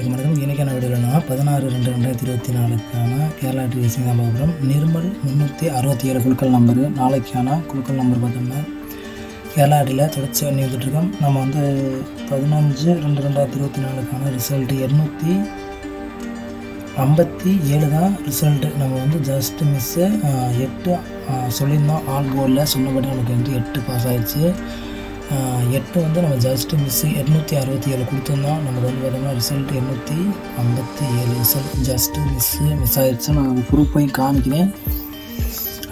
அனைவருக்கும் வணக்கம். இன்றைக்கான வீடியோவில் 16/2/2024க்கான கேரளா ரேசிங் தான் பார்க்குறோம். நிர்மல் 367 குழுக்கள் நம்பரு. நாளைக்கான குழுக்கள் நம்பர் பார்த்தோம்னா கேரளா அடியில் தொடர்ச்சி பண்ணி வந்துட்டுருக்கோம். நம்ம வந்து 15/2/2024க்கான ரிசல்ட்டு 257 தான் ரிசல்ட்டு. நம்ம வந்து ஜஸ்ட்டு மிஸ்ஸு 8 சொல்லியிருந்தோம். ஆல் போர்டில் சொன்னபடி நமக்கு வந்து 8 பாஸ் ஆகிடுச்சு. 8 வந்து நம்ம ஜஸ்ட்டு மிஸ்ஸு 867 கொடுத்துருந்தோம். நமக்கு வந்து பார்த்தோம்னா ரிசல்ட் 857 ரிசல்ட் ஜஸ்ட்டு மிஸ் ஆகிடுச்சு. நான் அந்த ப்ரூஃபையும் காமிக்கிறேன்.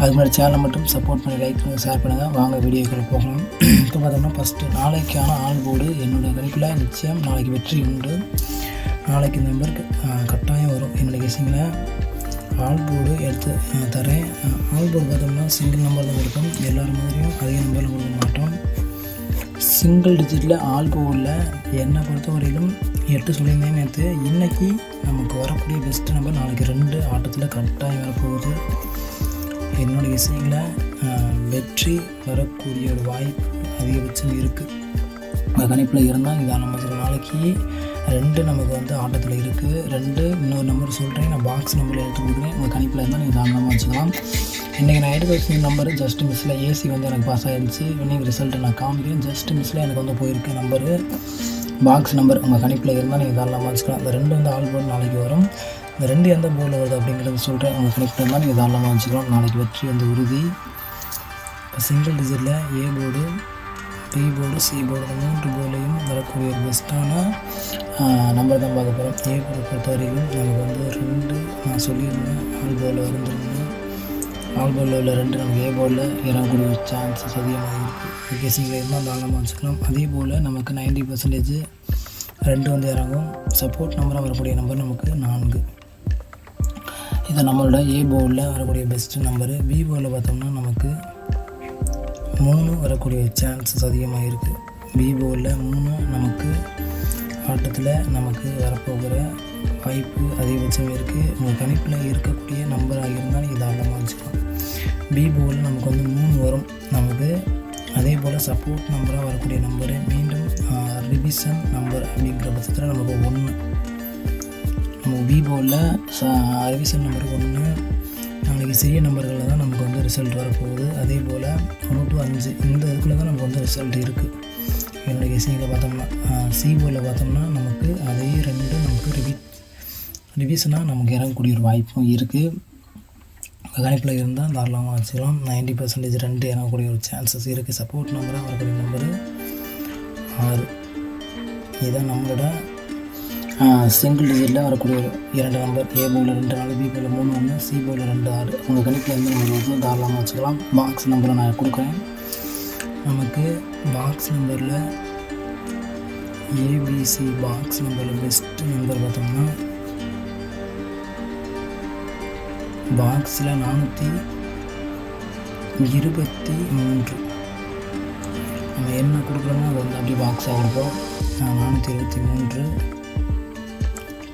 அது மாதிரி சேனலை மட்டும் சப்போர்ட் பண்ணி லைக் பண்ணி ஷேர் பண்ணுங்கள். வாங்க வீடியோக்களை போகலாம். இப்போ பார்த்தோம்னா ஃபஸ்ட்டு நாளைக்கான ஆல் போர்டு என்னுடைய கணிப்பில் நிச்சயம் நாளைக்கு வெற்றி உண்டு. நாளைக்கு இந்த நம்பருக்கு கட்டாயம் வரும். என்னுடைய கெஸிங்கில் ஆல் போர்டு எடுத்து தரேன். ஆல் போர்டு பார்த்தோம்னா சிங்கிள் நம்பர் தான் கொடுக்கும். எல்லோரும் மாதிரியும் அதிக நம்பரில் கொடுக்க மாட்டோம். சிங்கிள் டிஜிட்டில் ஆல் போர்டில் என்னை பொறுத்தவரையிலும் 8 சொல்லியிருந்தேன் நேற்று. இன்றைக்கி நமக்கு வரக்கூடிய பெஸ்ட்டு நம்பர் நாளைக்கு 2 ஆட்டத்தில் கட்டாயம் வரப்போகுது. என்னுடைய விஷயங்களில் வெற்றி வரக்கூடிய ஒரு வாய்ப்பு அதிகபட்சம் இருக்குது. கணிப்பில் இருந்தால் இதான் நம்ம நாளைக்கு 2 நமக்கு வந்து ஆட்டத்தில் இருக்குது. 2 இன்னொரு நம்பர் சொல்கிறேன். நான் பாக்ஸ் நம்பரில் எடுத்து கொடுக்குறேன். உங்கள் கணிப்பில் இருந்தால் நீங்கள் தாராளமாக வச்சுக்கலாம். இன்றைக்கி நான் எடுத்து வச்சுருந்த நம்பரு ஜஸ்ட் மிஸ்ஸில் ஏசி வந்து எனக்கு பாஸ் ஆகிடுச்சு. இன்னைக்கு ரிசல்ட்டை நான் காமிக்கிறேன். ஜஸ்ட் மிஸ்ஸில் எனக்கு வந்து போயிருக்கு நம்பரு. பாக்ஸ் நம்பர் உங்கள் கணிப்பில் இருந்தால் நீங்கள் தாராளமாக வச்சுக்கலாம். இந்த 2 வந்து ஆல் போர்டு நாளைக்கு வரும். இந்த 2 எந்த போர்டில் வருது அப்படிங்கிறது சொல்கிறேன். உங்கள் கணிப்பில் இருந்தால் நீங்கள் தாராளமாக வச்சுக்கலாம். நாளைக்கு வெற்றி வந்து உறுதி. இப்போ சிங்கிள் டிஜிட்டில் A board, B board, C board 3 போர்டுலையும் வரக்கூடிய ஒரு பெஸ்ட்டான நம்பர் தான் பார்க்க போகிறோம். ஏ போர்டு பொறுத்த வரைக்கும் நமக்கு வந்து 2 நான் சொல்லியிருந்தேன். ஆல் போர்டில் வந்துருந்தேன். ஆல் போர்டில் உள்ள 2 நமக்கு ஏ போர்டில் இறங்கக்கூடிய ஒரு சான்சஸ் அதிகமாக இருக்குது. கெஸிங்கில் இருந்தால் தாராளமாக வச்சுக்கலாம். அதே போல் நமக்கு 90% 2 வந்து இறங்கும். சப்போர்ட் நம்பராக வரக்கூடிய நம்பர் நமக்கு 4. இது நம்மளோட ஏ போர்டில் வரக்கூடிய பெஸ்ட்டு நம்பரு. பி போர்டில் பார்த்தோம்னா நமக்கு 3 வரக்கூடிய சான்சஸ் அதிகமாக இருக்குது. பி போர்டில் 3 நமக்கு ஆட்டத்தில் நமக்கு வரப்போகிற வாய்ப்பு அதிகபட்சம் இருக்குது. உங்கள் கணிப்பில் இருக்கக்கூடிய நம்பராக இருந்தால் நீங்கள் தாராளமாக வச்சுக்கலாம். பி போர்டில் நமக்கு வந்து 3 வரும் நமக்கு. அதே போல் சப்போர்ட் நம்பராக வரக்கூடிய நம்பரு மீண்டும் ரிவிஷன் நம்பர் அப்படிங்கிற பட்சத்தில் நமக்கு 1. நமக்கு பி போர்டில் ரிவிஷன் நம்பர் 1. நாளைக்கு சிறிய நம்பர்களில் தான் நமக்கு வந்து ரிசல்ட் வரப்போகுது. அதே போல் 1 to 5 இந்த இதுக்குள்ளே தான் நமக்கு வந்து ரிசல்ட் இருக்குது. என்னுடைய கெஸிங்கில் பார்த்தோம்னா சி போர்டில் பார்த்தோம்னா நமக்கு அதே 2 நமக்கு ரிவிஷனாக நமக்கு இறங்கக்கூடிய ஒரு வாய்ப்பும் இருக்குது. கணிப்பில் இருந்தால் தாராளமாக வச்சுக்கலாம். 90% 2 இறங்கக்கூடிய ஒரு சான்சஸ் இருக்குது. சப்போர்ட் நம்பராக வரக்கூடிய நம்பரு 6. இதுதான் நம்மளோட சிங்கிள் டிஜிட்டில் வரக்கூடிய ஒரு 2 நம்பர். ஏ போர்டில் 2 4, பி போர்டில் 3 1, சி போர்டில் 2 6. உங்கள் கணிப்பில் இருந்து நம்ம வந்து தாராளமாக வச்சுக்கலாம். பாக்ஸ் நம்பரை நான் கொடுக்குறேன். நமக்கு பாக்ஸ் நம்பரில் ஏபிசி பாக்ஸ் நம்பரில் பெஸ்ட்டு நம்பர் பார்த்தோம்னா பாக்ஸில் 423. நம்ம என்ன கொடுக்குறோமோ அது வந்து அப்படியே பாக்ஸாக கொடுப்போம். 423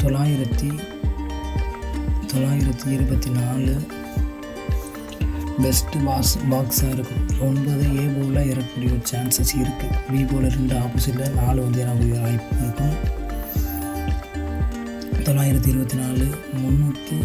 924 பெஸ்ட்டு பாக்ஸாக இருக்கும். 9 ஏ போர்டில் இறக்கக்கூடிய ஒரு சான்சஸ் இருக்குது. பி போர்டில் 2 ஆப்போசிட்டில் 4 வந்து இறங்கக்கூடிய வாய்ப்பு இருக்கும். 924 326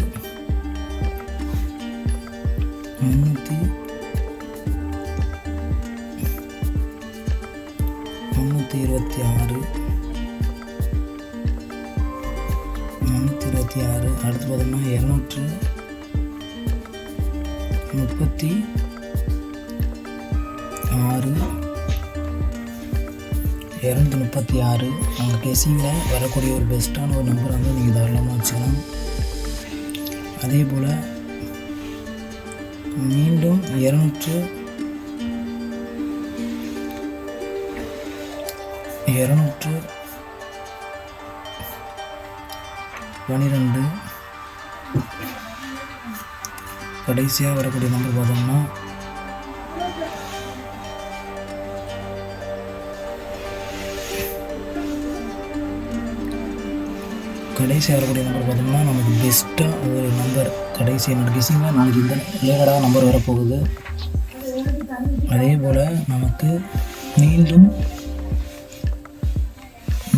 அடுத்து பார்த்தோம்னா 236 உங்கள் கெஸிங்கில் வரக்கூடிய ஒரு பெஸ்ட்டான ஒரு நம்பர் வந்து நீங்கள் தாராளமாக வச்சுக்கலாம். அதே போல் மீண்டும் 212 கடைசியாக வரக்கூடிய நம்பர் பார்த்தோம்னா கடைசியாக வரக்கூடிய நம்பர் பார்த்தோம்னா நமக்கு பெஸ்ட்டாக ஒரு நம்பர் கடைசி என்னோடய கெஸிங்கில் நாளைக்கு இந்த ரிலேட்டடாக நம்பர் வரப்போகுது. அதே போல் நமக்கு மீண்டும்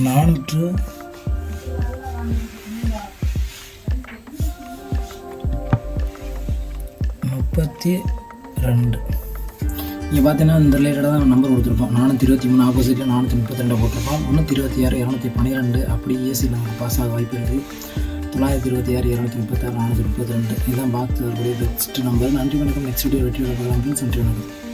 400 422. இங்கே பார்த்தீங்கன்னா இந்த ரிலேட்டடாக தான் நம்பர் கொடுத்துருப்போம். 423 ஆப்போசிட்டில் 432 போட்டிருப்போம். 326 212 அப்படி ஏசியில் நமக்கு பாஸ் ஆக வாய்ப்பு இருக்குது. 926 236 432 இதுதான் பாக்ஸ் வரக்கூடிய பெஸ்ட் நம்பர். நன்றி வணக்கம். நெக்ஸ்ட் வீடியோ வெற்றி வணக்கம்.